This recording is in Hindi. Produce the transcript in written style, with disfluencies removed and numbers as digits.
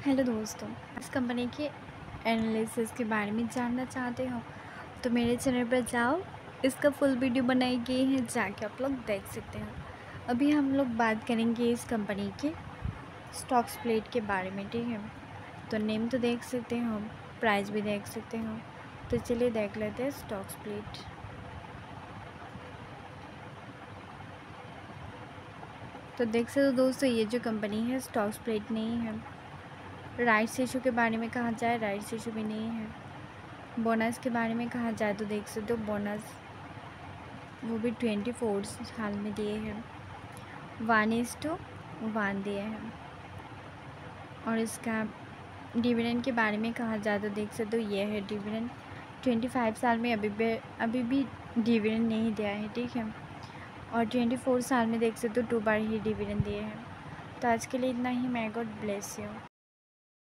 हेलो दोस्तों, इस कंपनी के एनालिसिस के बारे में जानना चाहते हो तो मेरे चैनल पर जाओ। इसका फुल वीडियो बनाई गई है, जाके आप लोग देख सकते हो। अभी हम लोग बात करेंगे इस कंपनी के स्टॉक स्प्लिट के बारे में, ठीक है। तो नेम तो देख सकते हो, प्राइस भी देख सकते हो। तो चलिए देख लेते हैं स्टॉक स्प्लिट। तो देख सकते हो दोस्तों, ये जो कंपनी है स्टॉक स्प्लिट नहीं है। राइट्स इशू के बारे में कहा जाए, राइट्स इशू भी नहीं है। बोनस के बारे में कहा जाए तो देख सकते हो, बोनस वो भी 24 साल में दिए हैं, 1:1 दिए हैं। और इसका डिविडेंड के बारे में कहा जाए तो देख सकते हो, ये है डिविडेंड 25 साल में अभी भी डिविडेंड नहीं दिया है, ठीक है। और 24 साल में देख सकते हो 2 बार ही डिविडेंड दिए हैं। तो आज के लिए इतना ही। मैं गॉड ब्लेस यू।